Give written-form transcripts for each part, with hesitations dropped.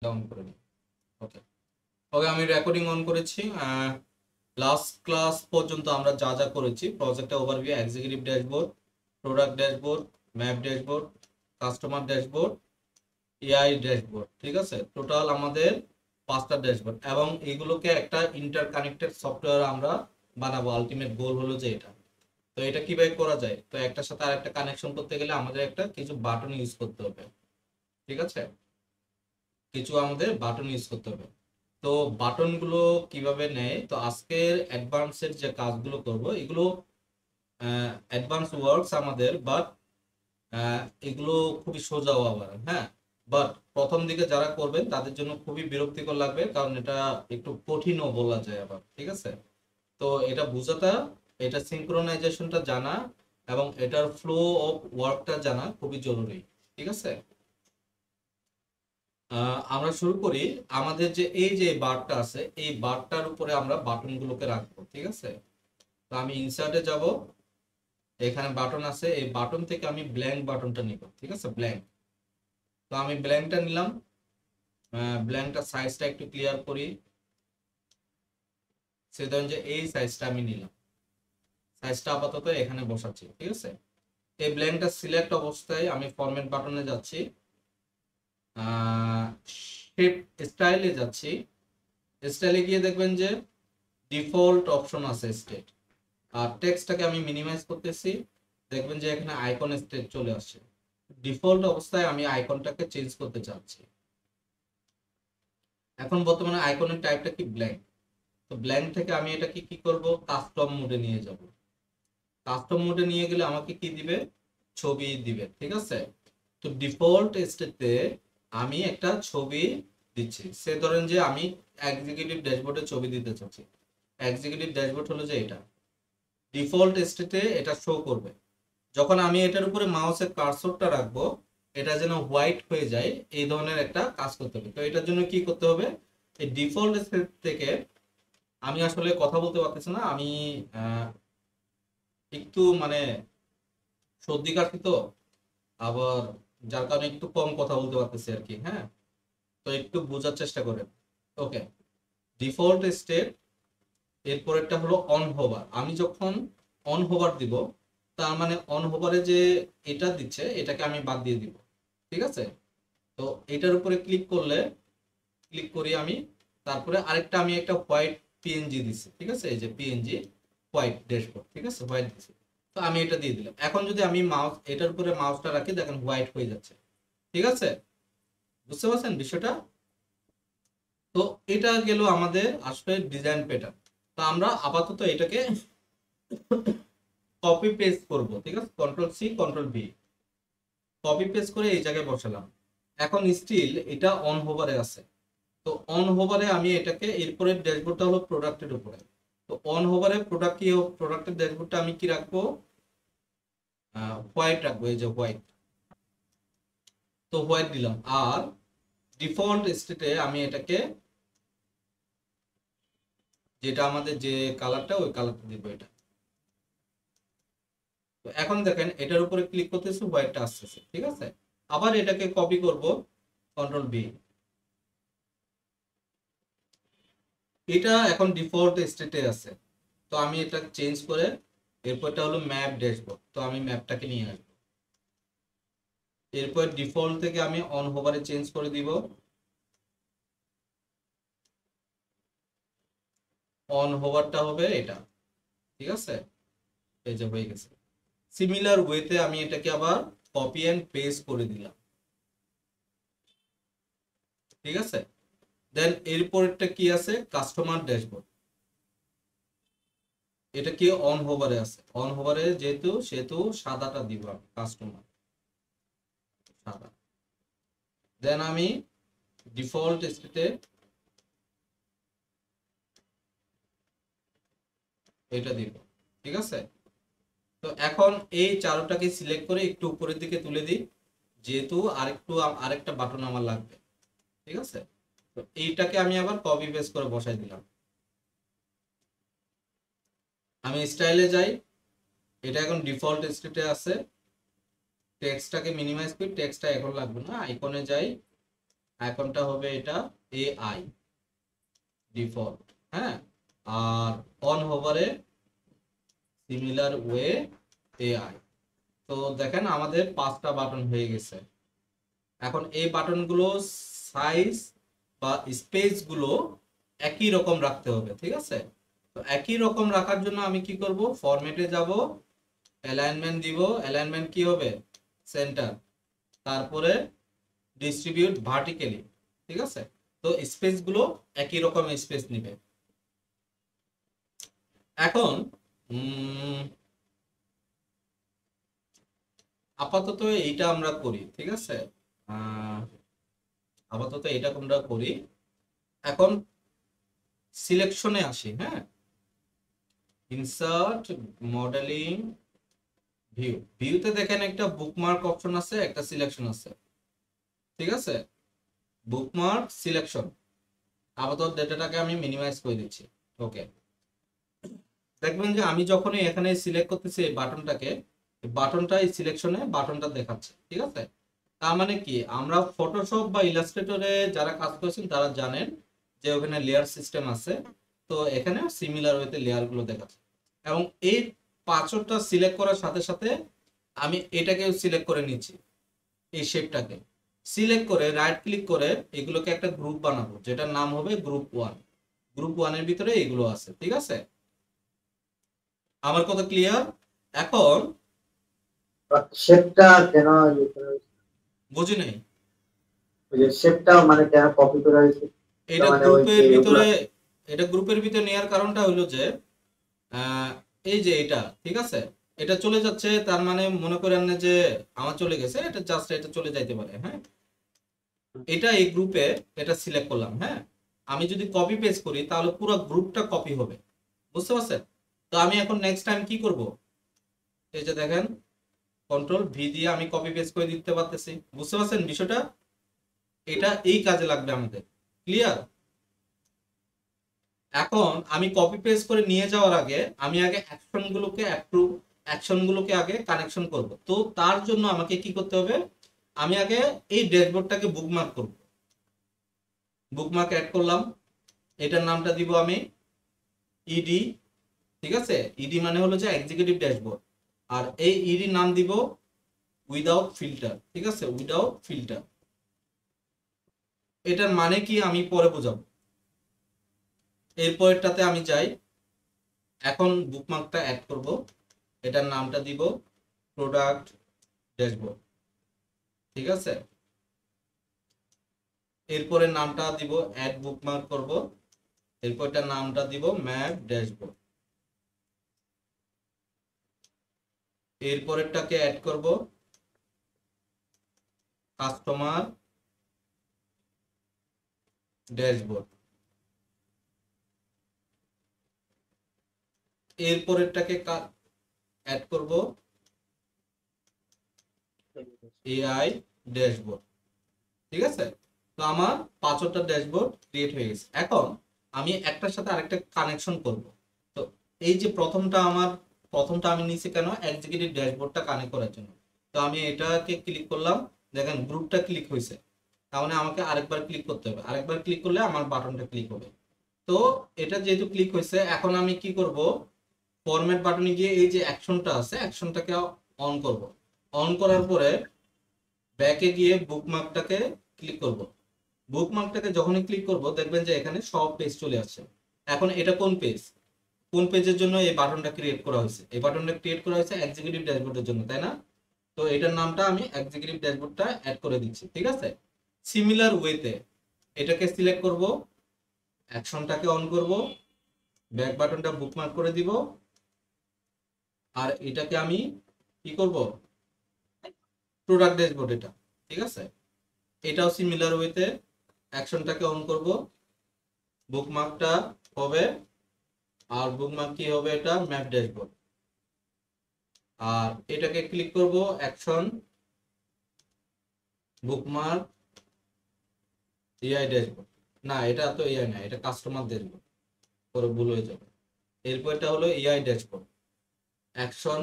Down করে নিই। ওকে ওকে, আমি রেকর্ডিং অন করেছি। লাস্ট ক্লাস পর্যন্ত আমরা যা যা করেছি, project overview, executive dashboard, product dashboard, map dashboard, customer dashboard, AI dashboard, ঠিক আছে? টোটাল আমাদের 5টা ড্যাশবোর্ড, এবং এগুলোকে একটা ইন্টারকানেক্টেড সফটওয়্যার আমরা বানাবো। আলটিমেট গোল হলো যে এটা। তো এটা কিভাবে করা যায়? তো একটার সাথে আরেকটা কানেকশন করতে গেলে আমাদের একটা কিছু বাটন ইউজ করতে হবে, ঠিক আছে? কিছু আমাদের বাটন ইউজ করতে হবে। তো বাটন গুলো কিভাবে নেয়, তো আজকের অ্যাডভান্সের যে কাজগুলো করব এগুলো অ্যাডভান্স ওয়ার্কস আমাদের, বাট এগুলো খুবই সোজাও আবার, হ্যাঁ। বাট প্রথম দিকে যারা করবেন তাদের জন্য খুবই বিরক্তিকর লাগবে, কারণ এটা একটু কঠিনও বলা যায় আবার, ঠিক আছে? তো এটা বোঝাটা, এটা সিঙ্ক্রোনাইজেশনটা জানা এবং এটার ফ্লো অফ ওয়ার্কটা জানা খুবই জরুরি, ঠিক আছে? আমরা শুরু করি। আমাদের যে এই যে বারটা আছে, এই বারটার উপরে আমরা বাটন গুলোকে রাখবো, ঠিক আছে? তো আমি ইনসার্টে যাব, এখানে বাটন আছে, এই বাটন থেকে আমি ব্ল্যাঙ্ক বাটনটা নিব, ঠিক আছে? ব্ল্যাঙ্ক। তো আমি ব্ল্যাঙ্কটা নিলাম। ব্ল্যাঙ্কটা সাইজটা একটু ক্লিয়ার করি। সে ধরেন যে এই সাইজটা আমি নিলাম, সাইজটা আপাতত এখানে বসাচ্ছি, ঠিক আছে? এই ব্ল্যাঙ্কটা সিলেক্ট অবস্থায় আমি ফরম্যাট বাটনে যাচ্ছি, শেপ স্টাইলে যাচ্ছি। স্টাইলে গিয়ে দেখবেন যে ডিফল্ট অপশন আছে স্টেট, আর টেক্সটটাকে আমি মিনিমাইজ করতেছি। দেখবেন যে এখানে আইকন স্টেট চলে আসছে। ডিফল্ট অবস্থায় আমি আইকনটাকে চেঞ্জ করতে চাচ্ছি। এখন বর্তমানে আইকনের টাইপটা কি? ব্ল্যাঙ্ক। তো ব্ল্যাঙ্ক থেকে আমি এটাকে কি করব? কাস্টম মোডে নিয়ে যাব। কাস্টম মোডে নিয়ে গেলে আমাকে কি দিবে? ছবি দিবে, ঠিক আছে? তো ডিফল্ট স্টেটে আমি একটা ছবি দিচ্ছি। সে ধরেন যে আমি এক্সিকিউটিভ ড্যাশবোর্ডে ছবি দিতে চাচ্ছি। এক্সিকিউটিভ ড্যাশবোর্ড হলো যে এটা, ডিফল্ট স্টেটে এটা শো করবে। যখন আমি এটার উপরে মাউসের কার্সরটা রাখবো, এটা যেন হোয়াইট হয়ে যায়, এই ধরনের একটা কাজ করতে হবে। তো এটার জন্য কি করতে হবে? এই ডিফল্ট স্টেট থেকে, আমি আসলে কথা বলতে পারতেছি না, আমি একটু মানে সর্দি কাশি তো, আবার যার কারণে একটু কম কথা বলতে পারতেছি আর কি, হ্যাঁ। তো একটু বোঝার চেষ্টা করেন। ওকে, ডিফল্ট স্টেট, এরপরেরটা হলো অন হোভার। আমি যখন অন হোভার দিব, তার মানে অন হোভারে যে এটা দিচ্ছে এটাকে আমি বাদ দিয়ে দিব, ঠিক আছে? তো এটার উপরে ক্লিক করলে, ক্লিক করি আমি, তারপরে আরেকটা আমি একটা হোয়াইট পিএনজি দিচ্ছি, ঠিক আছে? এই যে পিএনজি হোয়াইট ড্যাশবোর্ড, ঠিক আছে? হোয়াইট দিচ্ছি। তো আমি এটা দিয়ে দিলাম। এখন যদি আমি মাউস এটার উপরে মাউসটা রাখি, দেখেন হোয়াইট হয়ে যাচ্ছে, ঠিক আছে? বুঝতে পারছেন বিষয়টা? তো এটা গেল আমাদের আসলে ডিজাইন প্যাটার্ন। তো আমরা আপাতত এটাকে কপি পেস্ট করব, ঠিক আছে? Control C control V, copy paste করে এই জায়গায় বসালাম। এখন স্টিল এটা অন হোভারে আছে। তো অন হোভারে আমি এটাকে, এরপরে ড্যাশবোর্ডটা হলো প্রোডাক্টের উপরে। তো অন হোভারে প্রোডাক্ট কি, প্রোডাক্টের ড্যাশবোর্ডটা আমি কি রাখবো? হোয়াইট রাখবো, এই যে হোয়াইট। তো হোয়াইট দিলাম। আর ডিফল্ট স্টেটে আমি এটাকে, যেটা আমাদের যে কালারটা, ওই কালারটা দিব এটা। তো এখন দেখেন এটার উপরে ক্লিক করতেছি, হোয়াইটটা আসতেছে, ঠিক আছে? আবার এটাকে কপি করব, কন্ট্রোল বি। এটা এখন ডিফল্ট স্টেটে আছে। তো আমি এটা চেঞ্জ করে, এরপরটা হলো ম্যাপ ড্যাশবোর্ড, তো আমি ম্যাপটাকে নিয়ে আসবো। এরপর ডিফল্ট থেকে আমি অন হোভারে চেঞ্জ করে দিব, অন হোভারটা হবে এটা, ঠিক আছে? এই যে হয়ে গেছে। সিমিলার ওয়েতে আমি এটাকে আবার কপি এন্ড পেস্ট করে দিলাম, ঠিক আছে? দেন এরপরটা কি আছে? Customer dashboard. এটা কি অন হোভারে আছে? অন হোভারে যেহেতু, সেহেতু সাদাটা দিব আমি, কাস্টমার সাদা। দেন আমি ডিফল্ট স্টেটে এটা দিব, ঠিক আছে? তো এখন এই চারোটাকে সিলেক্ট করে একটু উপরের দিকে তুলে দিই, যেহেতু আরেকটা বাটন আমার লাগবে, ঠিক আছে? তো এইটাকে আমি আবার কপি পেস্ট করে বসাই দিলাম। আমি স্টাইলে যাই, এটা এখন ডিফল্ট স্টেটে আছে। টেক্সটটাকে মিনিমাইজ করি, টেক্সটটা এখন লাগবে না, আইকনে যাই, আইকনটা হবে এটা এআই ডিফল্ট, হ্যাঁ। আর অন হোভারে সিমিলার ওয়ে এআই। তো দেখেন আমাদের 5টা বাটন হয়ে গেছে। এখন এই বাটনগুলো সাইজ বা স্পেস গুলো একই রকম রাখতে হবে, ঠিক আছে। তো একই রকম রাখার জন্য আমি কি করব, ফরম্যাটে যাব, অ্যালাইনমেন্ট দিব, অ্যালাইনমেন্ট কি হবে, সেন্টার, তারপরে ডিস্ট্রিবিউট ভার্টিক্যালি, ঠিক আছে। তো স্পেস গুলো একই রকম স্পেস নিবে। এখন আপাতত এইটা আমরা করি, ঠিক আছে। আপাতত এটা আমরা করি। এখন সিলেকশনে আসি, হ্যাঁ। ইনসার্ট, মডেলিং, ভিউতে দেখেন একটা বুকমার্ক অপশন আছে, একটা সিলেকশন আছে, ঠিক আছে। Bookmark, selection. আপাতত ডেটাটাকে আমি মিনিমাইজ করে দিচ্ছি। ওকে, দেখবেন যে আমি যখনই এখানে সিলেক্ট করতেছি এই বাটনটাকে, বাটনটা এই সিলেকশনে বাটনটা দেখাচ্ছে, ঠিক আছে। তার মানে কি, আমরা ফটোশপ বা ইলাস্ট্রেটরে যারা কাজ করেছেন তারা জানেন যে ওখানে লেয়ার সিস্টেম আছে। তো এখানে সিমিলার ওয়েতে লেয়ার গুলো দেখাচ্ছে। এবং এই পাঁচটা সিলেক্ট করার সাথে সাথে আমি এটাকে সিলেক্ট করে নিচ্ছি, এই শেপটাকে সিলেক্ট করে রাইট ক্লিক করে এগুলোকে একটা গ্রুপ বানাবো, যেটার নাম হবে গ্রুপ 1। গ্রুপ 1 এর ভিতরে এগুলো আছে, ঠিক আছে। আমার কথা ক্লিয়ার? এখন শেপটা কেন ইয়ে করা হয়েছে? বুঝি নাই। ওই যে শেপটা মানে কেন কপি করা হয়েছে? এটা মানে ওই গ্রুপের যে ভিতরে, ওগুলা এটা গ্রুপের ভিতরে নেওয়ার কারণটা হলো যে আহ, এই যে এটা, ঠিক আছে, এটা চলে যাচ্ছে, তার মানে মনে করেন না যে আমার চলে গেছে, এটা জাস্ট এটা চলে যাইতে পারে, হ্যাঁ। এটা এই গ্রুপে এটা সিলেক্ট করলাম, হ্যাঁ। আমি যদি কপি পেস্ট করি তাহলে পুরো গ্রুপটা কপি হবে, বুঝতে পারছেন। তো আমি এখন নেক্সট টাইম কি করব, এই যে দেখেন কন্ট্রোল ভি দিয়ে আমি কপি পেস্ট করে দিতে পারতেছি, বুঝতে পারছেন বিষয়টা। এটা এই কাজে লাগবে আমাদের, ক্লিয়ার। এখন আমি কপি পেস্ট করে নিয়ে যাওয়ার আগে আমি আগে অ্যাকশনগুলোকে আগে কানেকশন করব। তো তার জন্য আমাকে কি করতে হবে, আমি আগে এই ড্যাশবোর্ডটাকে বুকমার্ক করব। বুকমার্ক অ্যাড করলাম, এটার নামটা দিব আমি ইডি, ঠিক আছে। ইডি মানে হলো যে এক্সিকিউটিভ ড্যাশবোর্ড। আর এই ইডি নাম দিব উইদাউট ফিল্টার, ঠিক আছে, উইদাউট ফিল্টার। এটার মানে কি আমি পরে বোঝাবো। এরপরটাতে আমি যাই, এখন বুকমার্কটা অ্যাড করব, এটার নামটা দিব প্রোডাক্ট ড্যাশবোর্ড, ঠিক আছে। এরপরে নামটা দিব অ্যাড বুকমার্ক করব, এরপরটার নামটা দিব ম্যাপ ড্যাশবোর্ড। এরপরেরটাকে অ্যাড করব কাস্টমার ড্যাশবোর্ড। এরপরেরটাকে অ্যাড করব এআই ড্যাশবোর্ড, ঠিক আছে। তো আমার 5টা ড্যাশবোর্ড ক্রিয়েট হয়ে গেছে। এখন আমি একটার সাথে আরেকটা কানেকশন করব। তো এই যে প্রথমটা আমি নিচে কেন, এক্সিকিউটিভ ড্যাশবোর্ডটা কানেক্ট করার জন্য। তো আমি এটাকে ক্লিক করলাম, দেখেন গ্রুপটা ক্লিক হয়েছে। তার মানে আমাকে আরেকবার ক্লিক করতে হবে, আরেকবার ক্লিক করলে আমার বাটনটা ক্লিক হবে। তো এটা যেহেতু ক্লিক হয়েছে, এখন আমি কি করব, ফরম্যাট বাটনে গিয়ে এই যে অ্যাকশনটা আছে অ্যাকশনটাকে অন করব। অন করার পরে ব্যাকে গিয়ে বুকমার্কটাকে ক্লিক করব। বুকমার্কটাকে যখনই ক্লিক করব দেখবেন যে এখানে সব পেজ চলে আসছে। এখন এটা কোন পেজ, কোন পেজের জন্য এই বাটনটা ক্রিয়েট করা হয়েছে, এই বাটনটা ক্রিয়েট করা হয়েছে এক্সিকিউটিভ ড্যাশবোর্ডের জন্য, তাই না। তো এটার নামটা আমি এক্সিকিউটিভ ড্যাশবোর্ডটা অ্যাড করে দিচ্ছি, ঠিক আছে। সিমিলার ওয়েতে এটাকে সিলেক্ট করব, অ্যাকশনটাকে অন করব, ব্যাক বাটনটা বুকমার্ক করে দিব, আর এটাকে আমি কি করব, প্রোডাক্ট ড্যাশবোর্ড এটা, ঠিক আছে। এটাও সিমিলার ওয়েতে অ্যাকশনটাকে অন করব, বুকমার্কটা হবে, আর বুকমার্ক কি হবে, এটা ম্যাপ ড্যাশবোর্ড। আর এটাকে ক্লিক করব, অ্যাকশন বুকমার্ক এআই ড্যাশবোর্ড। না, এটা তো এআই না, এটা কাস্টমার ড্যাশবোর্ড, পরে ভুল হয়ে যাবে। এরপর এটা হলো AI dashboard, action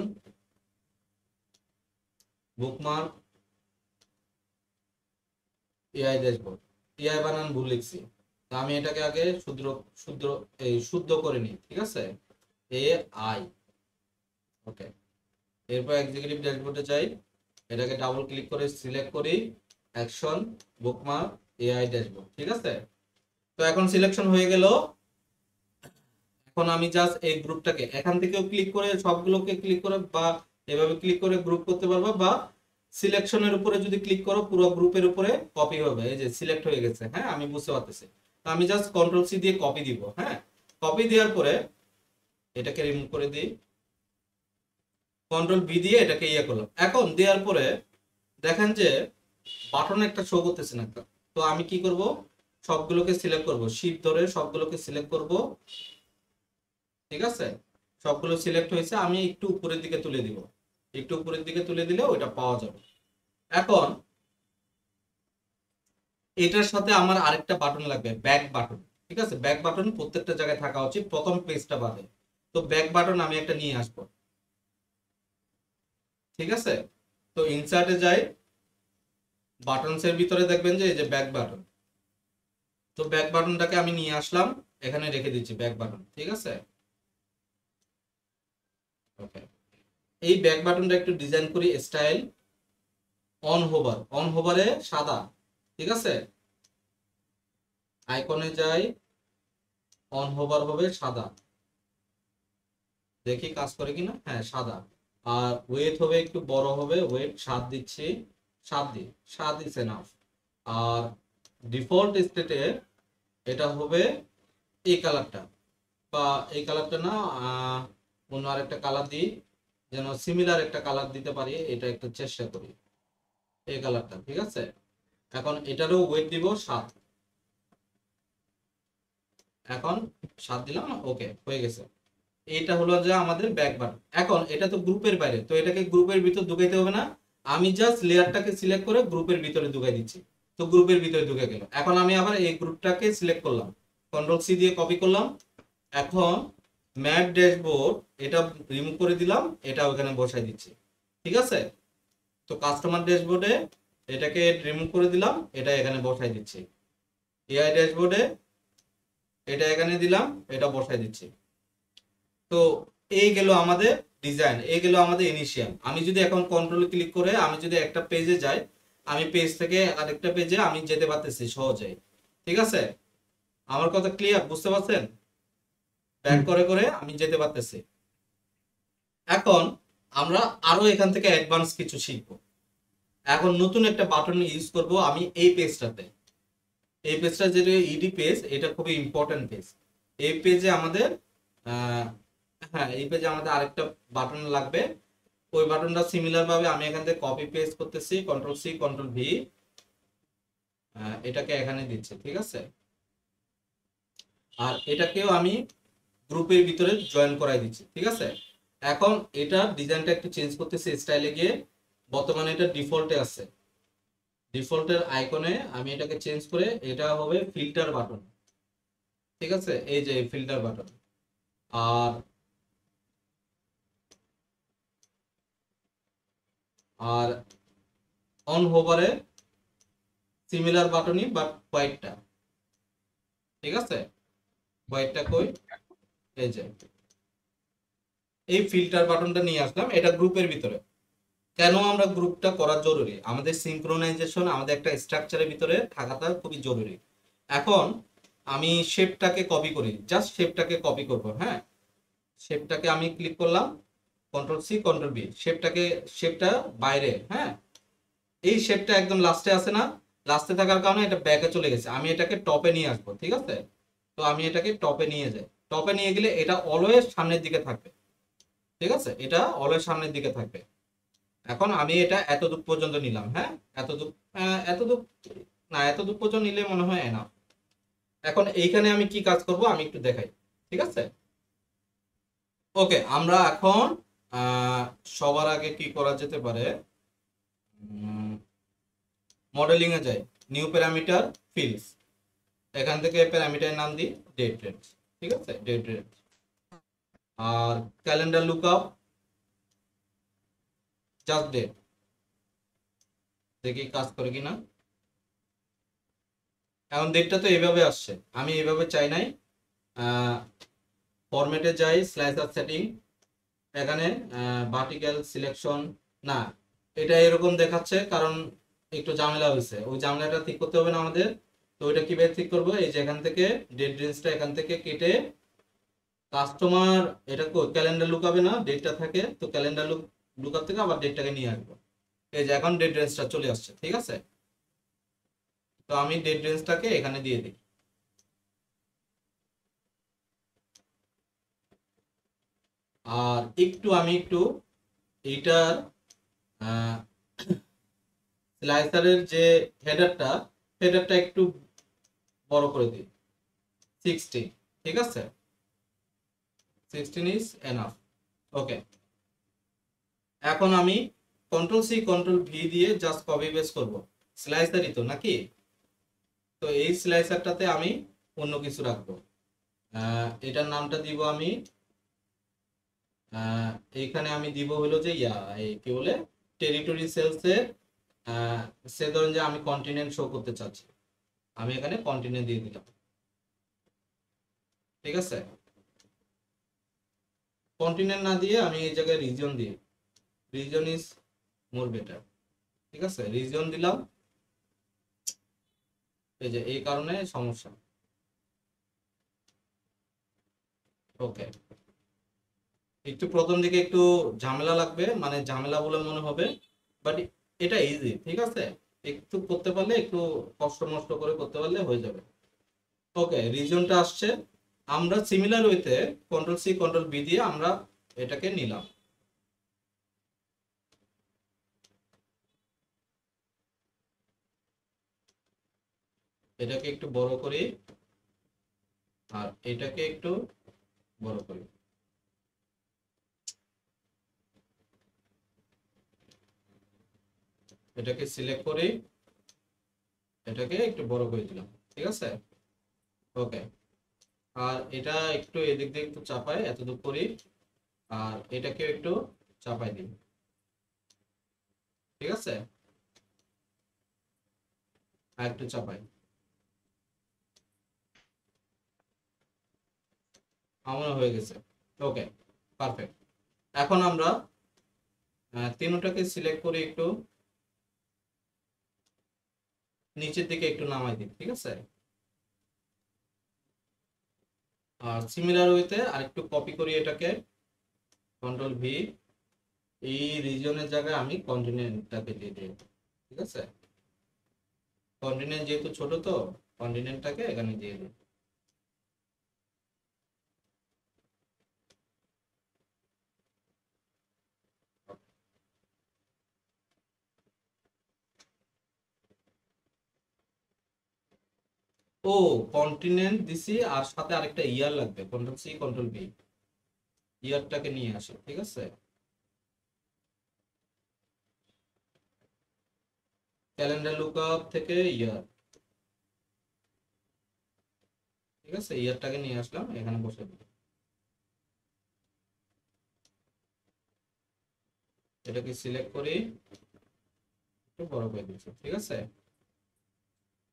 bookmark AI dashboard, AI বানান ভুল লিখছি, তো আমি এটাকে আগে শুদ্ধ শুদ্ধ শুদ্ধ করে নিই, ঠিক আছে, এ আই। ওকে, এরপর এক্সিকিউটিভ ড্যাশবোর্ডে যাই, এটাকে ডাবল ক্লিক করে সিলেক্ট করি, অ্যাকশন, বুকমার্ক, এআই ড্যাশবোর্ড, ঠিক আছে। তো এখন সিলেকশন হয়ে গেল। এখন আমি জাস্ট এই গ্রুপটাকে এখান থেকেও ক্লিক করে সবগুলোকে ক্লিক করে বা এভাবে ক্লিক করে গ্রুপ করতে পারবা, বা সিলেকশনের উপরে যদি ক্লিক করো পুরো গ্রুপের উপরে কপি হবে, এই যে সিলেক্ট হয়ে গেছে, হ্যাঁ আমি বুঝতে পারতেছি। তো আমি জাস্ট কন্ট্রোল সি দিয়ে কপি দিব, হ্যাঁ কপি দেওয়ার পরে এটাকে রিমুভ করে দিই, কন্ট্রোল বি দিয়ে এটাকে ইয়ে করলাম। এখন দেওয়ার পরে দেখেন যে বাটন একটা শো করতেছে না, তো আমি কি করব, সবগুলোকে সিলেক্ট করব, শিফট ধরে সবগুলোকে সিলেক্ট করব, ঠিক আছে। সবগুলো সিলেক্ট হয়েছে, আমি একটু উপরের দিকে তুলে দিব, একটু উপরের দিকে তুলে দিলে ওইটা পাওয়া যাবে। এখন এটার সাথে আমার আরেকটা বাটন লাগবে, ব্যাক বাটন, ঠিক আছে। ব্যাক বাটন প্রত্যেকটা জায়গায় থাকা উচিত, প্রথম পেজটা বাদে। তো ব্যাক বাটন আমি একটা নিয়ে আসবো, ঠিক আছে। তো ইনসার্টে যাই, বাটনসের ভিতরে দেখবেন যে এই যে ব্যাক বাটন, তো ব্যাক বাটনটাকে আমি নিয়ে আসলাম, এখানে রেখে দিচ্ছি ব্যাক বাটন, ঠিক আছে। ওকে, এই ব্যাক বাটনটা একটু ডিজাইন করি, স্টাইল অন হোভার, অন হোভারে সাদা, ঠিক আছে। আইকনে যাই, অন হোভার হবে সাদা, দেখি কাজ করে কিনা, হ্যাঁ সাদা। আর ওয়েট হবে একটু বড় হবে, ওয়েট 7 দিচ্ছি, 7 দিই, 7 ইজ এনাফ। আর ডিফল্ট স্টেটে এটা হবে এই কালারটা, বা এই কালারটা না, অন্য আরেকটা কালার দিই, যেন সিমিলার একটা কালার দিতে পারি, এটা একটু চেষ্টা করি, এই কালারটা, ঠিক আছে। এখন এটারও ওয়েট দিব 7, এখন 7 দিলাম, ওকে হয়ে গেছে। এটা হলো যে আমাদের ব্যাক বাটন। এখন এটা তো গ্রুপের বাইরে, তো এটাকে গ্রুপের ভিতর ঢুকাইতে হবে না, আমি জাস্ট লেয়ারটাকে সিলেক্ট করে গ্রুপের ভিতরে ঢুকাই দিচ্ছি, তো গ্রুপের ভিতরে ঢুকে গেল। এখন আমি আবার এই গ্রুপটাকে সিলেক্ট করলাম, কন্ট্রোল সি দিয়ে কপি করলাম। এখন ম্যাপ ড্যাশবোর্ড এটা রিমুভ করে দিলাম, এটা ওখানে বসাই দিচ্ছি, ঠিক আছে। তো কাস্টমার ড্যাশবোর্ডে এটাকে রিমুভ করে দিলাম, এটা এখানে বসাই দিচ্ছি। এআই ড্যাশবোর্ডে এটা এখানে দিলাম, এটা বসাই দিচ্ছি। তো এই গেল আমাদের ডিজাইন, এই গেল আমাদের ইনিশিয়াল। আমি যদি এখন কন্ট্রোল ক্লিক করে আমি যদি একটা পেজে যাই, আমি পেজ থেকে আরেকটা পেজে আমি যেতে পারতেছি সহজে, ঠিক আছে। আমার কথা ক্লিয়ার, বুঝতে পারছেন? ব্যাক করে করে আমি যেতে পারতেছি। এখন আমরা আরো এখান থেকে অ্যাডভান্স কিছু শিখবো। এখন নতুন একটা বাটন ইউজ করব আমি এই পেজটাতে, এই পেজটা যেটা ইডি পেজ, এটা খুবই ইম্পর্টেন্ট পেজ। এই পেজে আমাদের হ্যাঁ এই পেজে আমাদের আরেকটা বাটন লাগবে, ওই বাটনটা সিমিলার ভাবে আমি এখান থেকে কপি পেস্ট করতেছি, কন্ট্রোল সি কন্ট্রোল ভি, এটাকে এখানে দিচ্ছি, ঠিক আছে। আর এটাকেও আমি গ্রুপের ভিতরে জয়েন করাই দিচ্ছি, ঠিক আছে। এখন এটা ডিজাইনটা একটু চেঞ্জ করতেছি, স্টাইলে গিয়ে বর্তমানে এটা ডিফল্টে আছে, ডিফল্টের আইকনে আমি এটাকে চেঞ্জ করে এটা হবে ফিল্টার বাটন, ঠিক আছে, এই যে ফিল্টার বাটন। আর আর অন হোভারে সিমিলার বাটনই বাট হোয়াইটটা, ঠিক আছে। হোয়াইটটা কই, এই যে এই ফিল্টার বাটনটা নিয়ে আসলাম, এটা গ্রুপের ভিতরে। কেন আমরা গ্রুপটা করা জরুরি, আমাদের সিনক্রোনাইজেশন আমাদের একটা স্ট্রাকচারের ভিতরে থাকাটা খুবই জরুরি। এখন আমি শেপটাকে কপি করি, জাস্ট শেপটাকে কপি করব, হ্যাঁ শেপটাকে আমি ক্লিক করলাম, কন্ট্রোল সি কন্ট্রোল বি, শেপটা বাইরে, হ্যাঁ এই শেপটা একদম লাস্টে আছে না, লাস্টে থাকার কারণে এটা ব্যাকে চলে গেছে, আমি এটাকে টপে নিয়ে আসবো, ঠিক আছে। তো আমি এটাকে টপে নিয়ে যাই, টপে নিয়ে গেলে এটা অলওয়েজ সামনের দিকে থাকবে, ঠিক আছে, এটা অলওয়েজ সামনের দিকে থাকবে। এখন আমি এটা এতদূর পর্যন্ত নিলাম, হ্যাঁ এতদূর, এতদূর না, এতদূর পর্যন্ত নিলে মনে হয় এনাফ। এখন এইখানে আমি কি কাজ করব আমি একটু দেখাই, ঠিক আছে। ওকে, আমরা এখন সবার আগে কি করা যেতে পারে, মডেলিং এ যাই, নিউ প্যারামিটার ফিল্ডস, এখান থেকে প্যারামিটার নাম দিই ডেট রেঞ্জ, ঠিক আছে, ডেট রেঞ্জ। আর ক্যালেন্ডার লুকআপ জাস্ট ডেট, দেখি কাজ করে কিনা। এখন ডেটটা তো এইভাবে আসছে, আমি এইভাবে চাই নাই। ফরম্যাটে যাই, স্লাইসার সেটিং, এখানে ভার্টিক্যাল সিলেকশন, না এটা এরকম দেখাচ্ছে কারণ একটু ঝামেলা হয়েছে, ওই ঝামেলাটা ঠিক করতে হবে না আমাদের। তো ওইটা কিভাবে ঠিক করবো, এই যে এখান থেকে ডেট রেঞ্জটা এখান থেকে কেটে কাস্টমার এটা ক্যালেন্ডার লুকাবে না, ডেটটা থাকে তো ক্যালেন্ডার লুকআপ থেকে আবার ডেটটাকে নিয়ে আসবো। এই যে এখন ডেট রেঞ্জটা চলে আসছে, ঠিক আছে। তো আমি ডেট রেঞ্জটাকে এখানে দিয়ে দিই। আর আমি একটু এইটার স্লাইসারের যে হেডারটা একটু বড় করে দিই, 16, ঠিক আছে, 16 ইজ এনাফ। ওকে, এখন আমি কন্ট্রোল সি কন্ট্রোল ভি দিয়ে জাস্ট কপি পেস্ট করব, স্লাইসারই তো নাকি। তো এই স্লাইসারটাতে আমি অন্য কিছু রাখবো, এটার নামটা দিব আমি এইখানে আমি দিব হলো যে এই কি বলে টেরিটরি সেলসের, সে ধরেন যে আমি কন্টিনেন্ট শো করতে চাচ্ছি, আমি এখানে কন্টিনেন্ট দিয়ে দিলাম, ঠিক আছে। কন্টিনেন্ট না দিয়ে আমি এই জায়গায় রিজন দিই, রিজন ইজ মোর বেটার, ঠিক আছে, রিজন দিলাম। এই যে এই কারণে সমস্যা। ওকে, একটু প্রথম দিকে একটু ঝামেলা লাগবে, মানে ঝামেলা বলে মনে হবে, বাট এটা ইজি, ঠিক আছে। একটু করতে পারলে, একটু কষ্ট মষ্ট করে করতে পারলে হয়ে যাবে। ওকে, রিজনটা আসছে, আমরা সিমিলার ওয়েতে কন্ট্রোল সি কন্ট্রোল বি দিয়ে আমরা এটাকে নিলাম। এটাকে একটু বড় করি, আর এটাকে একটু বড় করি। এটাকে সিলেক্ট করি, এটাকে একটু বড় করে দিলাম, ঠিক আছে। ওকে, আর এটা একটু এদিক দিয়ে একটু চাপাই, এতটুকু করি, আর এটাকে একটু চাপাই দিই, ঠিক আছে, আর একটু চাপাই, আমার হয়ে গেছে। ওকে, পারফেক্ট। এখন আমরা তিনটাকে সিলেক্ট করে একটু নিচের দিকে একটু নামাই দিই, ঠিক আছে। আর সিমিলার ওয়েতে আরেকটু কপি করি এটাকে, কন্ট্রোল ভি, এই রিজনের জায়গায় আমি কন্টিনেন্টটাকে দিয়ে দিই, ঠিক আছে। কন্টিনেন্ট যেহেতু ছোট, তো কন্টিনেন্টটাকে এখানে দিয়ে দিই। ও, কন্টিনেন্ট দিছি আর সাথে আরেকটা ইয়ার লাগবে, কন্ট্রোল সি কন্ট্রোল ভি, ইয়ারটাকে নিয়ে আসি, ঠিক আছে। ক্যালেন্ডার লুকআপ থেকে ইয়ার, ঠিক আছে, ইয়ারটাকে নিয়ে আসলাম, এখানে বসে দিই। এটাকে সিলেক্ট করি, একটু বড় করে দিচ্ছি, ঠিক আছে।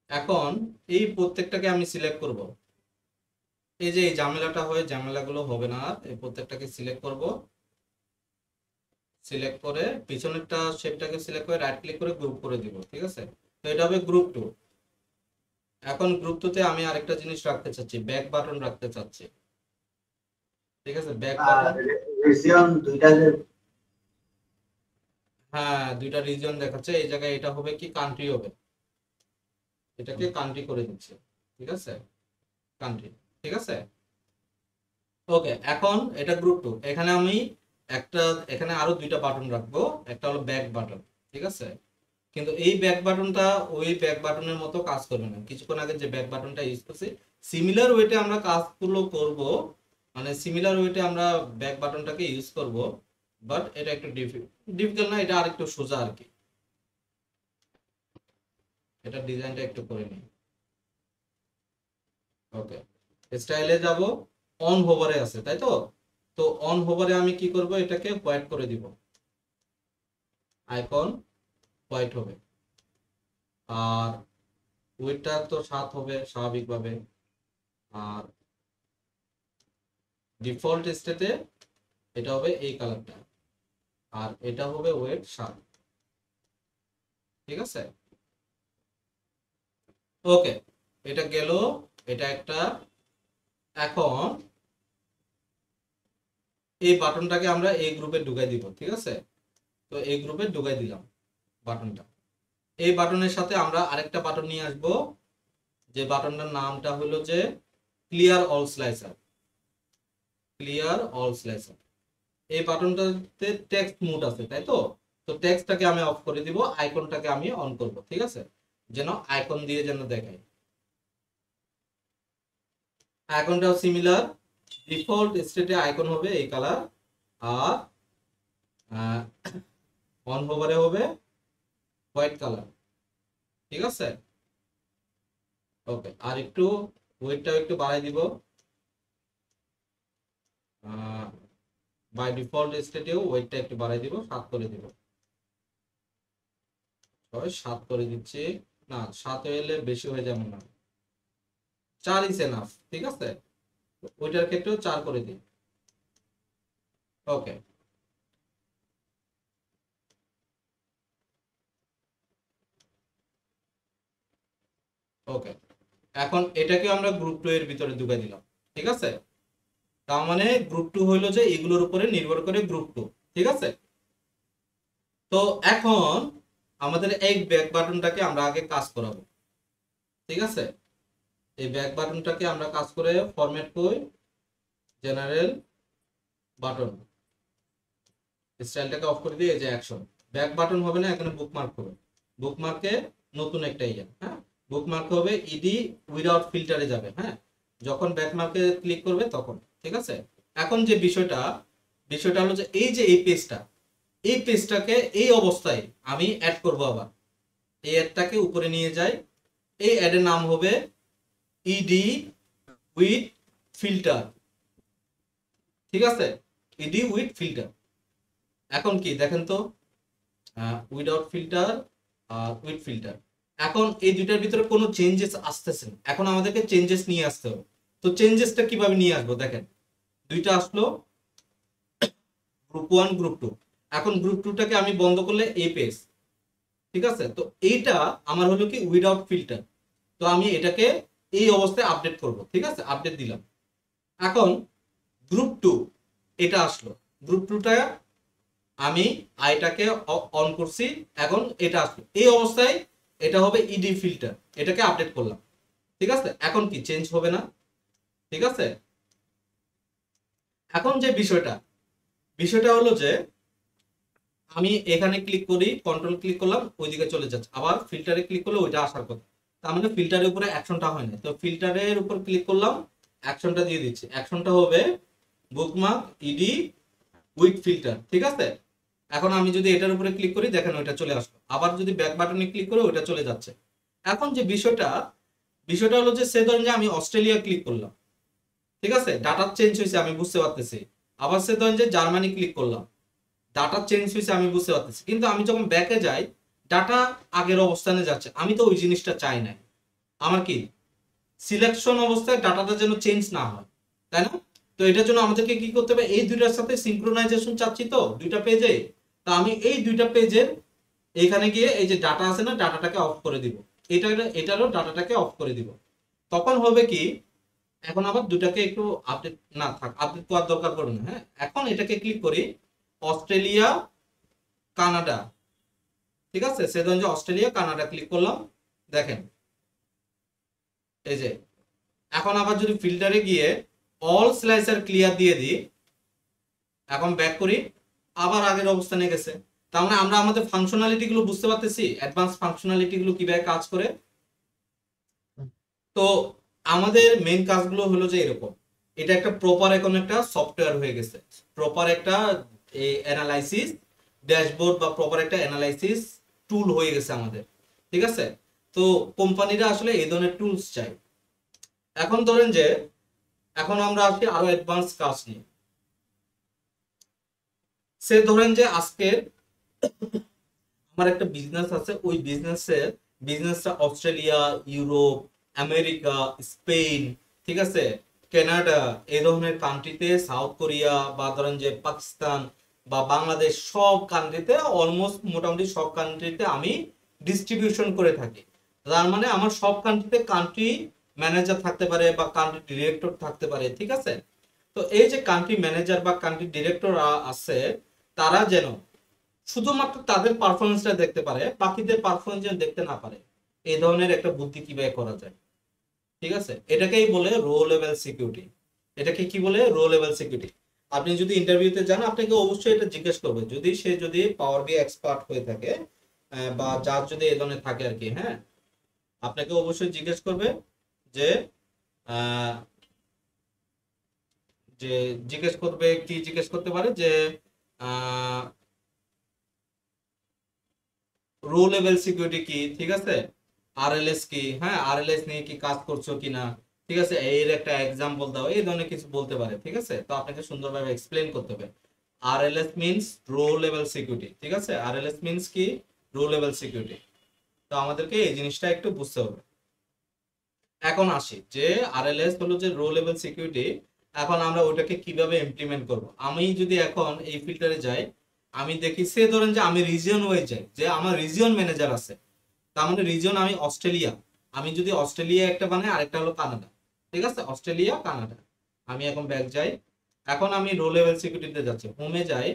এখন এই প্রত্যেকটাকে আমি সিলেক্ট করব, এই যে এই ঝামেলাটা হয়, ঝামেলাগুলো হবে না আর। এই প্রত্যেকটাকে সিলেক্ট করব, সিলেক্ট করে পিছনেরটা শেপটাকে সিলেক্ট করে রাইট ক্লিক করে গ্রুপ করে দিব, ঠিক আছে। তো এটা হবে গ্রুপ 2। এখন গ্রুপ 2 তে আমি আরেকটা জিনিস রাখতে চাচ্ছি, ব্যাক বাটন রাখতে চাচ্ছি, ঠিক আছে, ব্যাক আর বাটন। রিজিয়ন দুইটা যে হ্যাঁ, দুইটা রিজন দেখাচ্ছে, এই জায়গায় এটা হবে কি কান্ট্রি হবে, এটাকে কান্ট্রি করে দিচ্ছে, ঠিক আছে, কান্ট্রি, ঠিক আছে। ওকে, এখন এটা গ্রুপ 2, এখানে আমি একটা, এখানে আরো দুইটা বাটন রাখবো, একটা হলো ব্যাক বাটন, ঠিক আছে। কিন্তু এই ব্যাক বাটনটা ওই ব্যাক বাটনের মতো কাজ করবে না, কিছুক্ষণ আগে যে ব্যাক বাটনটা ইউজ করছি সিমিলার ওয়েতে আমরা কাজগুলো করব, মানে সিমিলার ওয়েতে আমরা ব্যাক বাটনটাকে ইউজ করব, বাট এটা একটু ডিফিকাল্ট না, এটা আরেকটু সোজা আর কি। এটা ডিজাইনটা একটু করে নিই। ওকে, স্টাইলে যাব, অন হোভারে আছে তাই তো। তো অন হোভারে আমি কি করব, এটাকে হোয়াইট করে দিব, আইকন হোয়াইট হবে। আর ওয়েটটা তো 7 হবে স্বাভাবিকভাবে, আর ডিফল্ট স্টেটে এটা হবে এই কালারটা, আর এটা হবে ওয়েট 7। ঠিক আছে, ওকে, এটা গেল, এটা একটা। এখন এই বাটনটাকে আমরা এই গ্রুপে ঢুকাই দিব। ঠিক আছে, তো এই গ্রুপে ঢুকাই দিলাম বাটনটা। এই বাটনের সাথে আমরা আরেকটা বাটন নিয়ে আসবো, যে বাটনটার নামটা হলো যে clear all slicer. Clear all slicer, এই বাটনটাতে টেক্সট মোড আছে, তাই তো? তো টেক্সটটাকে আমি অফ করে দিব, আইকনটাকে আমি অন করব। ঠিক আছে, যেন আইকন দিয়ে যেন দেখায়। আইকনটাও সিমিলার, ডিফল্ট স্টেটে আইকন হবে এই কালার, আর অন হোভারে হবে হোয়াইট কালার। ঠিক আছে, ওকে, আর একটু ওয়েটটাও একটু বাড়াই দিব। বাই ডিফল্ট স্টেটেও ওয়েটটা একটু বাড়াই দিব, 7 করে দিব। 7 করে দিচ্ছি। না, 7 হলে বেশি হয়ে যাবে না, 4 ইজ এনাফ। ঠিক আছে, ওইটার ক্ষেত্রেও 4 করে দিই। ওকে, ওকে, এখন এটাকে আমরা গ্রুপ 2 এর ভিতরে ঢুকাই দিলাম। ঠিক আছে, তার মানে গ্রুপ 2 হইলো যে এগুলোর উপরে নির্ভর করে গ্রুপ 2। ঠিক আছে, তো এখন আমাদের এই ব্যাক বাটনটাকে আমরা আগে কাজ করাবো। ঠিক আছে, এই ব্যাক বাটনটাকে আমরা কাজ করে ফরম্যাট করি, জেনারেল বাটন, স্টাইলটাকে অফ করে দিয়ে এই যে অ্যাকশন। ব্যাক বাটন হবে না, এখানে বুকমার্ক হবে। বুকমার্কে নতুন একটা ইয়ে, হ্যাঁ, বুকমার্ক হবে ইডি উইদাউট ফিল্টারে যাবে। হ্যাঁ, যখন ব্যাকমার্কে ক্লিক করবে তখন। ঠিক আছে, এখন যে বিষয়টা বিষয়টা হলো যে এই যে এই পেজটাকে এই অবস্থায় আমি অ্যাড করব। আবার এই অ্যাডটাকে উপরে নিয়ে যাই, এই অ্যাডের নাম হবে ইডি উইথ ফিল্টার। ঠিক আছে, ইডি উইথ ফিল্টার। এখন কি দেখেন তো, উইদাউট ফিল্টার আর উইথ ফিল্টার। এখন এই দুইটার ভিতরে কোনো চেঞ্জেস আসতেছে না, এখন আমাদেরকে চেঞ্জেস নিয়ে আসতে হবে। তো চেঞ্জেসটা কিভাবে নিয়ে আসবো দেখেন, দুইটা আসলো, গ্রুপ 1 গ্রুপ 2। এখন গ্রুপ 2টাকে আমি বন্ধ করলে এই পেজ। ঠিক আছে, তো এইটা আমার হলো কি উইদাউট ফিল্টার। তো আমি এটাকে এই অবস্থায় আপডেট করব। ঠিক আছে, আপডেট দিলাম। এখন গ্রুপ 2 এটা আসলো, গ্রুপ 2টা আমি আইটাকে অন করছি, এখন এটা আসলো এই অবস্থায়, এটা হবে ইডি ফিল্টার, এটাকে আপডেট করলাম। ঠিক আছে, এখন কি চেঞ্জ হবে না? ঠিক আছে, এখন যে বিষয়টা হলো যে আমি এখানে ক্লিক করি, কন্ট্রোল ক্লিক করলাম, ওইদিকে চলে যাচ্ছে, আবার ফিল্টারে ক্লিক করলে ওইটা আসার কথা। তার মানে ফিল্টারের উপরে অ্যাকশনটা হয় না, তো ফিল্টারের উপর ক্লিক করলাম, অ্যাকশনটা দিয়ে দিচ্ছি। অ্যাকশনটা হবে বুকমার্ক ইডি উইথ ফিল্টার। ঠিক আছে, এখন আমি যদি এটার উপরে ক্লিক করি, দেখেন ওইটা চলে আসলো। আবার যদি ব্যাক বাটনে ক্লিক করি, ওইটা চলে যাচ্ছে। এখন যে বিষয়টা হলো যে, সে ধরেন যে আমি অস্ট্রেলিয়া ক্লিক করলাম, ঠিক আছে, ডাটা চেঞ্জ হয়েছে আমি বুঝতে পারতেছি। আবার সে ধরেন যে জার্মানি ক্লিক করলাম, ডাটা চেঞ্জ হয়েছে আমি বুঝতে পারতেছি, কিন্তু আমি যখন ব্যাকে যাই, ডাটা আগের অবস্থানে যাচ্ছে। আমি তো ওই জিনিসটা চাই না। আমার কি সিলেকশন অবস্থায় ডাটাটা যেন চেঞ্জ না হয়, তাই না? তো এটার জন্য আমাদেরকে কি করতে হবে, এই দুইটার সাথে সিঙ্ক্রোনাইজেশন চাচ্ছি, তো দুইটা পেজে। তা আমি এই দুইটা পেজের এখানে গিয়ে এই যে ডাটা আছে না, ডাটাটাকে অফ করে দিব। এটারও ডাটাটাকে অফ করে দিব। তখন হবে কি, এখন আবার দুটাকে একটু আপডেট না থাক, আপডেট করার দরকার পড়বে না। হ্যাঁ, এখন এটাকে ক্লিক করি, অস্ট্রেলিয়া কানাডা। ঠিক আছে, সে ধরুন যে অস্ট্রেলিয়া কানাডা ক্লিক করলাম, দেখেন এই যে। এখন আবার যদি ফিল্টারে গিয়ে অল স্লাইসার ক্লিয়ার দিয়ে দিই, এখন ব্যাক করি, আবার আগের অবস্থানে গেছে। তার মানে আমরা আমাদের ফাংশনালিটি গুলো বুঝতে পারতেছি, অ্যাডভান্স ফাংশনালিটি গুলো কিভাবে কাজ করে। তো আমাদের মেইন কাজগুলো হলো যে এরকম, এটা একটা প্রপার এখন একটা সফটওয়্যার হয়ে গেছে, প্রপার একটা অ্যানালাইসিস ড্যাশবোর্ড বা প্রপার একটা অ্যানালাইসিস টুল হয়ে গেছে আমাদের। ঠিক আছে, তো কোম্পানিরা আসলে এই ধরনের টুলস চাই। এখন ধরেন যে, এখন আমরা আসি আরো অ্যাডভান্স কাজ নিয়ে। সে ধরেন যে আজকের আমার একটা বিজনেস আছে, ওই বিজনেসের বিজনেসটা অস্ট্রেলিয়া, ইউরোপ, আমেরিকা, স্পেন, ঠিক আছে, কানাডা, এই ধরনের কান্ট্রিতে, সাউথ কোরিয়া বা ধরেন যে পাকিস্তান বা বাংলাদেশ, সব কান্ট্রিতে, অলমোস্ট মোটামুটি সব কান্ট্রিতে আমি ডিস্ট্রিবিউশন করে থাকি। তার মানে আমার সব কান্ট্রিতে কান্ট্রি ম্যানেজার থাকতে পারে বা কান্ট্রি ডিরেক্টর থাকতে পারে, ঠিক আছে। তো এই যে কান্ট্রি ম্যানেজার বা কান্ট্রি ডিরেক্টর আছে, তারা যেন শুধুমাত্র তাদের পারফরমেন্সটা দেখতে পারে, বাকিদের পারফরমেন্স যেন দেখতে না পারে, এই ধরনের একটা বুদ্ধি কিভাবে করা যায়, ঠিক আছে। এটাকেই বলে রো লেভেল সিকিউরিটি। এটাকে কি বলে? Row level security. আপনি যদি ইন্টারভিউতে যান, আপনাকে অবশ্যই এটা জিজ্ঞেস করবে, যদি সে যদি পাওয়ার বি এক্সপার্ট হয়ে থাকে, বা যার যদি এই ধরনের থাকে আর কি, হ্যাঁ, আপনাকে অবশ্যই জিজ্ঞেস করবে যে আহ, যে জিজ্ঞেস করবে, কি জিজ্ঞেস করতে পারে যে রো লেভেল সিকিউরিটি কি, ঠিক আছে, আরএলএস কি, হ্যাঁ, আরএলএস নিয়ে কি কাজ করছো কিনা, ঠিক আছে, এর একটা এক্সাম্পল দাও, এই ধরনের কিছু বলতে পারে, ঠিক আছে। তো আপনাকে সুন্দরভাবে এক্সপ্লেন করতে হবে। RLS means row level security, ঠিক আছে, আরএলএস মিন্স কি? Row level security. তো আমাদেরকে এই জিনিসটা একটু বুঝতে হবে। এখন আসি যে আরএলএস হলো যে রো লেভেল সিকিউরিটি, এখন আমরা ওটাকে কিভাবে ইমপ্লিমেন্ট করব। আমি যদি এখন এই ফিল্টারে যাই, আমি দেখি, সে ধরেন যে আমি রিজিয়ন ওয়াইজ যাই, যে আমার রিজিয়ন ম্যানেজার আছে, তার মানে রিজিয়ন আমি অস্ট্রেলিয়া, আমি যদি অস্ট্রেলিয়া একটা বানাই, আরেকটা হলো কানাডা, ঠিক আছে, অস্ট্রেলিয়া কানাডা। আমি এখন ব্যাক যাই, এখন আমি রো লেভেল সিকিউরিটিতে যাচ্ছি, হোমে যাই,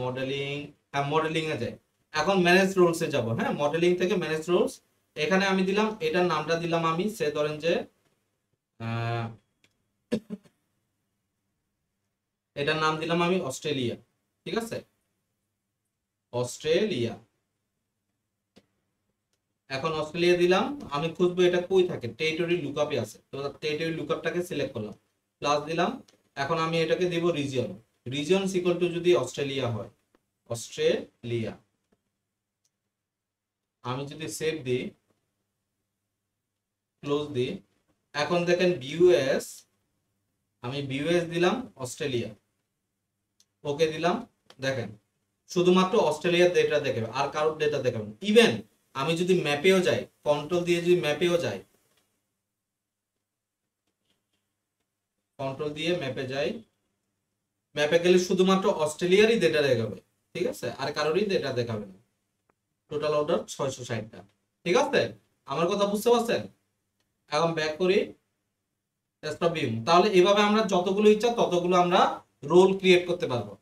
মডেলিং, হ্যাঁ মডেলিং এ যাই, এখন ম্যানেজ রোলস এ যাব, হ্যাঁ, মডেলিং থেকে ম্যানেজ রোলস, এখানে আমি দিলাম, এটার নামটা দিলাম আমি, সে ধরেন যে আহ, এটার নাম দিলাম আমি অস্ট্রেলিয়া, ঠিক আছে, অস্ট্রেলিয়া। এখন অস্ট্রেলিয়া দিলাম, আমি খুঁজবো এটা কই থাকে, টেরিটরি লুকআপে আছে, তো টেরিটরি লুকআপটাকে সিলেক্ট করলাম, প্লাস দিলাম। এখন আমি এটাকে দেব রিজিয়ন, রিজিয়ন ইকুয়াল টু যদি অস্ট্রেলিয়া হয়, অস্ট্রেলিয়া, আমি যদি সেভ দিই, ক্লোজ দিই, এখন দেখেন ভিউএস, আমি ভিউএস দিলাম অস্ট্রেলিয়া, ওকে দিলাম, দেখেন শুধুমাত্র অস্ট্রেলিয়ার ডেটা দেখাবে, আর কারোর ডেটা দেখাবে না। ইভেন আমি যদি ম্যাপেও যাই, কন্ট্রোল দিয়ে যদি ম্যাপেও যাই, কন্ট্রোল দিয়ে ম্যাপে যাই, ম্যাপে গেলে শুধুমাত্র অস্ট্রেলিয়ারই ডেটা দেখাবে, ঠিক আছে, আর কারোরই ডেটা দেখাবে না। টোটাল অর্ডার 660টা, ঠিক আছে, আমার কথা বুঝতে পারছেন। এখন ব্যাক করি, তাহলে এভাবে আমরা যতগুলো ইচ্ছা ততগুলো আমরা রোল ক্রিয়েট করতে পারবো।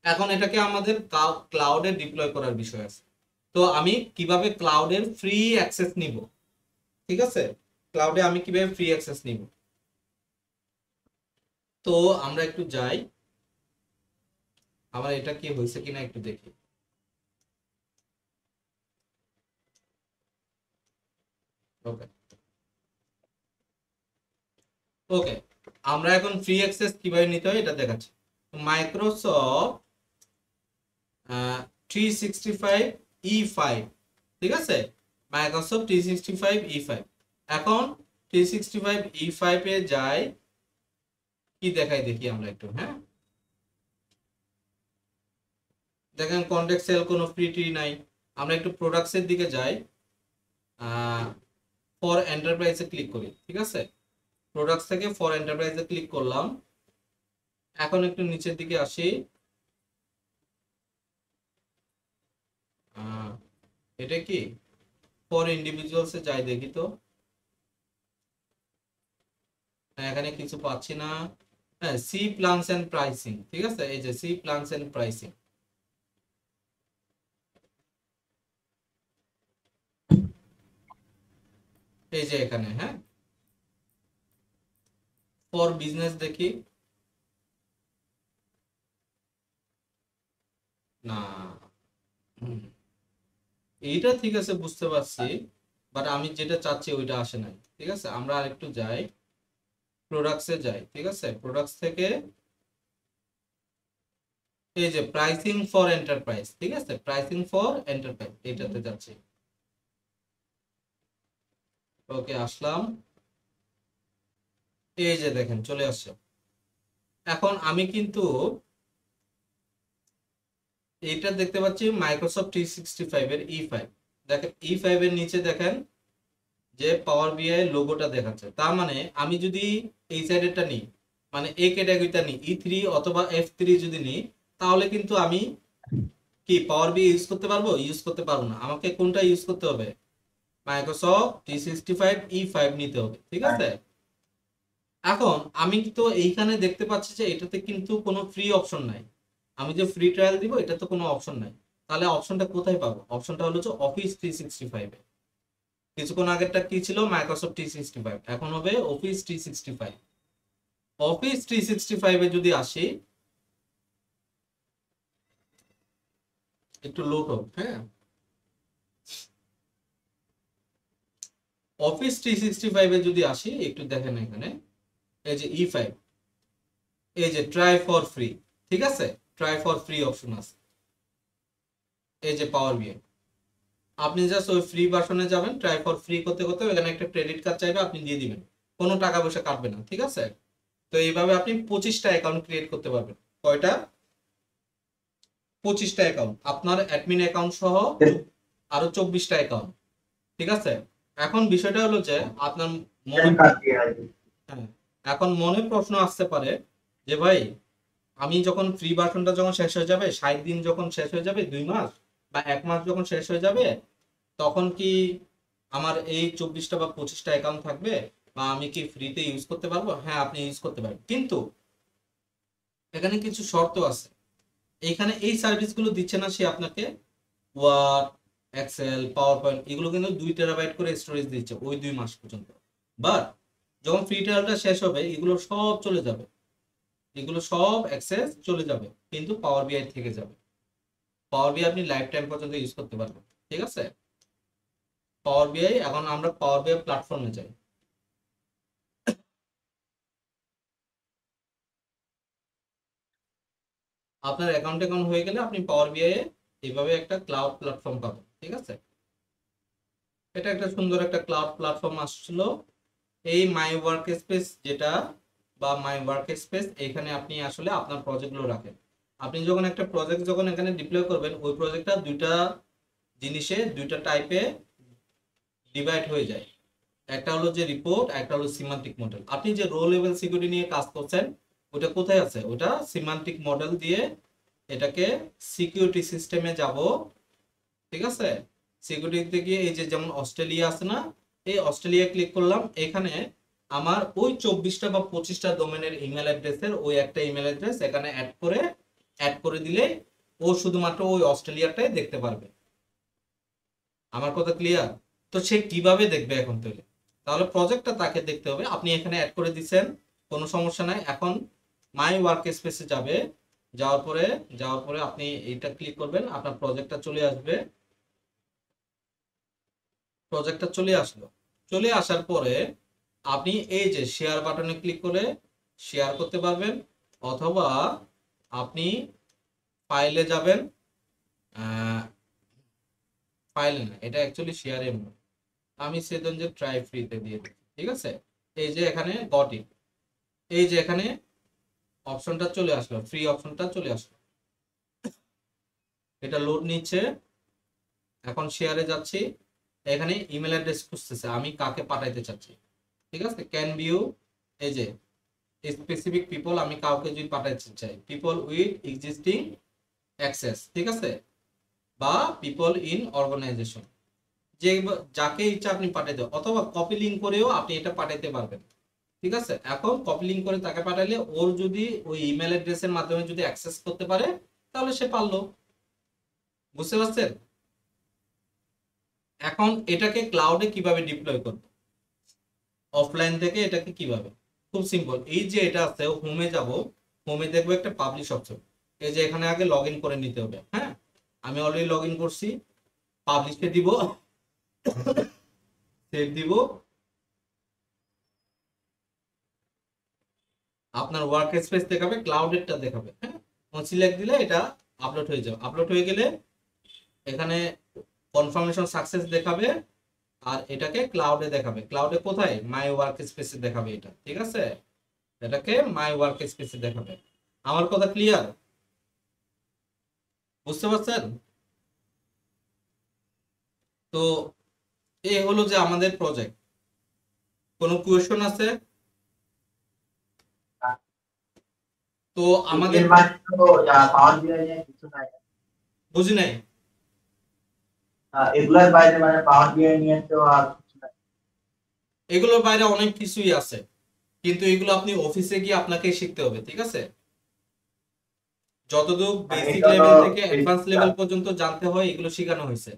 এখন এটাকে আমাদের ক্লাউডে ডিপ্লয় করার বিষয় আছে। তো আমি কিভাবে ক্লাউডের ফ্রি অ্যাক্সেস নিব, ঠিক আছে, ক্লাউডে আমি কিভাবে ফ্রি অ্যাক্সেস নিব। তো আমরা একটু যাই, আমার এটা কি হয়েছে কিনা একটু দেখি। ওকে, ওকে, আমরা এখন ফ্রি অ্যাক্সেস কিভাবে নিতে হয় এটা দেখাচ্ছি। মাইক্রোসফট 365 E5, ঠিক আছে, মাইক্রোসফট 365 E5। এখন 365 E5 এ যাই, কি দেখাই দেখি আমরা একটু, হ্যাঁ, দেখেন কন্টেক্ট সেল কোনো ফ্রি টি নাই। আমরা একটু প্রোডাক্টসের দিকে যাই, ফর এন্টারপ্রাইজে ক্লিক করি, ঠিক আছে, প্রোডাক্টস থেকে ফর এন্টারপ্রাইজে ক্লিক করলাম। এখন একটু নিচের দিকে আসি, এটা কি ফর ইন্ডিভিজুয়ালসে যাই দেখি তো, এখানে কিছু পাচ্ছি না। হ্যাঁ, সি প্ল্যানস এন্ড প্রাইসিং, ঠিক আছে, এই যে সি প্ল্যানস এন্ড প্রাইসিং, এই যে এখানে, হ্যাঁ, ফর বিজনেস দেখি, না, এইটা ঠিক আছে বুঝতে পারছি, বাট আমি যেটা চাচ্ছি ওইটা আসে নাই, ঠিক আছে। আমরা আরেকটু যাই, প্রোডাক্টসে যাই, ঠিক আছে, প্রোডাক্টস থেকে এই যে প্রাইসিং ফর এন্টারপ্রাইজ, ঠিক আছে, প্রাইসিং ফর এন্টারপ্রাইজ এটাতে যাচ্ছি। ওকে, আসলাম, এই যে দেখেন চলে আসছে। এখন আমি কিন্তু এইটা দেখতে পাচ্ছি মাইক্রোসফট 365 এর E5, দেখেন E5 এর নিচে দেখেন যে পাওয়ার বিআই লোগোটা দেখাচ্ছে। তার মানে আমি যদি এই সাইডেরটা নিই, মানে এই ক্যাটাগরিটা নিই, E3 অথবা F3 যদি নিই, তাহলে কিন্তু আমি কি পাওয়ার বিআই ইউজ করতে পারবো? ইউজ করতে পারবো না। আমাকে কোনটা ইউজ করতে হবে? মাইক্রোসফট 365 E5 নিতে হবে, ঠিক আছে? এখন আমি তো এইখানে দেখতে পাচ্ছি যে এটাতে কিন্তু কোনো ফ্রি অপশন নাই। আমি যে ফ্রি ট্রায়াল দিব এটা তো কোনো অপশন নাই। তাহলে অপশনটা কোথায় পাবো? অপশনটা হলো যে অফিস 365 এ। কিছুক্ষণ আগেরটা কি ছিল? মাইক্রোসফট 365, এখন হবে অফিস 365। অফিস 365 এ যদি আসি, একটু লোড হোক, হ্যাঁ। অফিস 365 এ যদি আসি, একটু দেখেন এখানে এই যে E5, এই যে ট্রাই ফর ফ্রি, ঠিক আছে? ট্রাই ফর ফ্রি অপশন আছে, এই যে পাওয়ার বিআই। আপনি জাস্ট ওই ফ্রি ভার্সনে যাবেন, ট্রাই ফর ফ্রি করতে করতে এখানে একটা ক্রেডিট কার্ড চাইবে, আপনি দিয়ে দিবেন, কোনো টাকা পয়সা কাটবে না, ঠিক আছে? তো এইভাবে আপনি 25টা অ্যাকাউন্ট ক্রিয়েট করতে পারবেন। কয়টা? 25টা অ্যাকাউন্ট, আপনার অ্যাডমিন অ্যাকাউন্ট সহ আরো 24টা অ্যাকাউন্ট, ঠিক আছে? এখন বিষয়টা হলো যে আপনার মনে, হ্যাঁ, এখন মনে প্রশ্ন আসতে পারে যে ভাই, আমি যখন ফ্রি ভার্সনটা যখন শেষ হয়ে যাবে, 60 দিন যখন শেষ হয়ে যাবে, 2 মাস বা 1 মাস যখন শেষ হয়ে যাবে, তখন কি আমার এই 24টা বা 25টা অ্যাকাউন্ট থাকবে, বা আমি কি ফ্রিতে ইউজ করতে পারবো? হ্যাঁ, আপনি ইউজ করতে পারবেন, কিন্তু এখানে কিছু শর্ত আছে। এইখানে এই সার্ভিসগুলো দিচ্ছে না সে আপনাকে। ওয়ার্ড, এক্সেল, পাওয়ার পয়েন্ট এগুলো কিন্তু 2 টেরাবাইট করে স্টোরেজ দিচ্ছে ওই 2 মাস পর্যন্ত। বাট যখন ফ্রি ট্রায়ালটা শেষ হবে, এগুলো সব চলে যাবে, এগুলো সব অ্যাক্সেস চলে যাবে, কিন্তু পাওয়ার বিআই থেকে যাবে। পাওয়ার বিআই আপনি লাইফ টাইম পর্যন্ত ইউজ করতে পারবেন, ঠিক আছে? পাওয়ার বিআই, এখন আমরা পাওয়ার বিআই প্ল্যাটফর্মে যাই। আপনার অ্যাকাউন্ট হয়ে গেলে আপনি পাওয়ার বিআই এ এইভাবে একটা ক্লাউড প্ল্যাটফর্ম পাবেন, ঠিক আছে? এটা একটা সুন্দর একটা ক্লাউড প্ল্যাটফর্ম আসছিল। এই মাই ওয়ার্ক স্পেস যেটা, বা মাই ওয়ার্ক স্পেস, এখানে আপনি আসলে আপনার প্রজেক্টগুলো রাখেন। আপনি যখন একটা প্রজেক্ট যখন এখানে ডিপ্লয় করবেন, ওই প্রজেক্টটা দুইটা জিনিসে, দুইটা টাইপে ডিভাইড হয়ে যায়। একটা হলো যে রিপোর্ট, একটা হলো সিমান্টিক মডেল। আপনি যে রো লেভেল সিকিউরিটি নিয়ে কাজ করছেন, ওটা কোথায় আছে? ওটা সিমান্টিক মডেল দিয়ে এটাকে সিকিউরিটি সিস্টেমে যাব, ঠিক আছে? সিকিউরিটিতে গিয়ে এই যে যেমন অস্ট্রেলিয়া আছে না, এই অস্ট্রেলিয়া ক্লিক করলাম। এখানে আমার ওই 24টা বা 25টা ডোমেনের ইমেল অ্যাড্রেসের ওই একটা ইমেল অ্যাড্রেস এখানে অ্যাড করে দিলে ও শুধুমাত্র ওই অস্ট্রেলিয়াটাই দেখতে পারবে। আমার কথা ক্লিয়ার? তো সে কিভাবে দেখবে এখন থেকে? তাহলে প্রজেক্টটা তাকে দেখতে হবে। আপনি এখানে অ্যাড করে দিচ্ছেন, কোনো সমস্যা নাই। এখন মাই ওয়ার্ক স্পেসে যাবে, যাওয়ার পরে আপনি এইটা ক্লিক করবেন, আপনার প্রজেক্টটা চলে আসবে। প্রজেক্টটা চলে আসলো। চলে আসার পরে আপনি এই যে শেয়ার বাটনে ক্লিক করে শেয়ার করতে পারবেন, অথবা আপনি ফাইলে যাবেন। ফাইলে না, এটা অ্যাকচুয়ালি শেয়ারের মোড। আমি সেদিন যে ট্রাই ফ্রিতে দিয়ে দিই, ঠিক আছে? এই যে এখানে গট ইট, এই যে এখানে অপশনটা চলে আসলো, ফ্রি অপশনটা চলে আসলো। এটা লোড নিচ্ছে, এখন শেয়ারে যাচ্ছি। এখানে ইমেল অ্যাড্রেস খুঁজতেছে, আমি কাকে পাঠাইতে চাচ্ছি, ঠিক আছে? ক্যান ভিউ, এই যে স্পেসিফিক পিপল, আমি কাউকে যদি পাঠাইতে চাই, পিপল উইথ এক্সিস্টিং অ্যাক্সেস, ঠিক আছে? বা পিপল ইন অর্গানাইজেশন, যে যাকে ইচ্ছা আপনি পাঠাইতে, অথবা কপি লিঙ্ক করেও আপনি এটা পাঠাইতে পারবেন, ঠিক আছে? এখন কপি লিঙ্ক করে তাকে পাঠাইলে ওর যদি ওই ইমেল অ্যাড্রেসের মাধ্যমে যদি অ্যাক্সেস করতে পারে, তাহলে সে পারলো। বুঝতে পারছেন? এখন এটাকে ক্লাউডে কিভাবে ডিপ্লয় করব, অফলাইন থেকে এটাকে কিভাবে? খুব সিম্পল। এই যে এটা আছে, হোমে যাব, হোমে দেখবো একটা পাবলিশ অপশন। এই যে এখানে আগে লগ ইন করে নিতে হবে, হ্যাঁ। আমি অলরেডি লগ ইন করছি। পাবলিশে দিব, সেভ দিব, আপনার ওয়ার্ক স্পেস দেখাবে, ক্লাউডেরটা দেখাবে, হ্যাঁ। সিলেক্ট দিলে এটা আপলোড হয়ে যাবে। আপলোড হয়ে গেলে এখানে কনফার্মেশন সাকসেস দেখাবে, আর এটাকে ক্লাউডে দেখাবে। ক্লাউডে কোথায়? মাই ওয়ার্ক স্পেসে দেখাবে এটা, ঠিক আছে? এটাকে মাই ওয়ার্ক স্পেসে দেখাবে। আমার কথা ক্লিয়ার? বুঝতে পারছেন? তো এই হলো যে আমাদের প্রজেক্ট। কোনো কোয়েশন আছে? তো আমাদের এর মানে তো পাওয়ার বিআই নিয়ে কিছু নাই। বুঝি নাই। এগুলোর বাইরে মানে পাওয়ার বিআই নিয়ে তো আর কিছু নাই। এগুলোর বাইরে অনেক কিছুই আছে, কিন্তু এগুলো আপনি অফিসে গিয়ে আপনাকে শিখতে হবে, ঠিক আছে? যতদূর মানে বেসিক এটা হলো লেভেল থেকে অ্যাডভান্স বেসিক লেভেল কাজ। পর্যন্ত জানতে হয়, এগুলো শেখানো হয়েছে।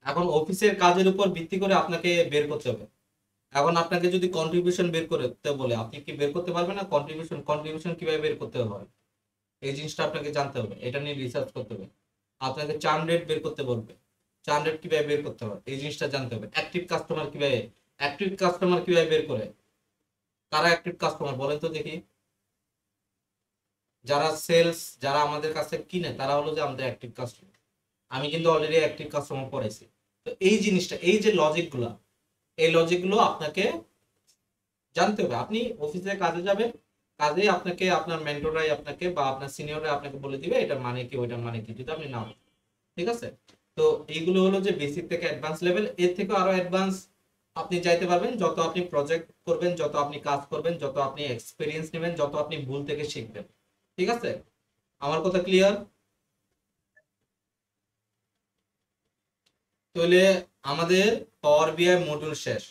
এখন অফিসের কাজের উপর ভিত্তি করে আপনাকে বের করতে হবে। এখন আপনাকে যদি কন্ট্রিবিউশন বের করতে বলে, আপনি কি বের করতে পারবেন না? কন্ট্রিবিউশন কন্ট্রিবিউশন কিভাবে বের করতে হয় এই জিনিসটা আপনাকে জানতে হবে, এটা নিয়ে রিসার্চ করতে হবে। আপনাকে চার্ন রেট বের করতে বলবে, চার্ন রেট কিভাবে বের করতে হয় এই জিনিসটা জানতে হবে। অ্যাক্টিভ কাস্টমার কিভাবে বের করে? কারা অ্যাক্টিভ কাস্টমার বলেন তো দেখি? যারা সেলস, যারা আমাদের কাছে কিনে, তারা হলো যে আমাদের অ্যাক্টিভ কাস্টমার। আমি কিন্তু অলরেডি অ্যাক্টিভ কাস্টমার পড়াইছি। তো এই জিনিসটা, এই যে লজিকগুলো, এই লজিকগুলো আপনাকে জানতে হবে। আপনি অফিসে কাজে যাবেন, কাজে আপনাকে আপনার মেন্টররাই আপনাকে বা আপনার সিনিয়ররা আপনাকে বলে দিবে এটার মানে কি, ওইটার মানে কি, যদি আপনি না বুঝেন। ঠিক আছে? তো এইগুলো হলো যে বেসিক থেকে অ্যাডভান্স লেভেল। এর থেকে আরো অ্যাডভান্স আপনি যাইতে পারবেন যত আপনি প্রজেক্ট করবেন, যত আপনি কাজ করবেন, যত আপনি এক্সপিরিয়েন্স নেবেন, যত আপনি ভুল থেকে শিখবেন। ঠিক আছে? আমার কথা ক্লিয়ার? তাহলে আমাদের পাওয়ার বিআই মডিউল শেষ।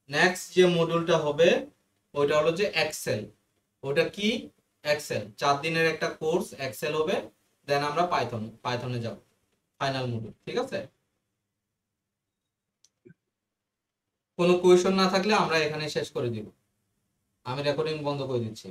নেক্সট যে মডিউলটা হবে ওইটা হলো যে এক্সেল। ওটা কি? এক্সেল 4 দিনের একটা কোর্স, এক্সেল হবে। দেন আমরা পাইথনে যাব, ফাইনাল মডিউল। ঠিক আছে? কোনো কোয়েশন না থাকলে আমরা এখানে শেষ করে দিব। আমি রেকর্ডিং বন্ধ করে দিচ্ছি।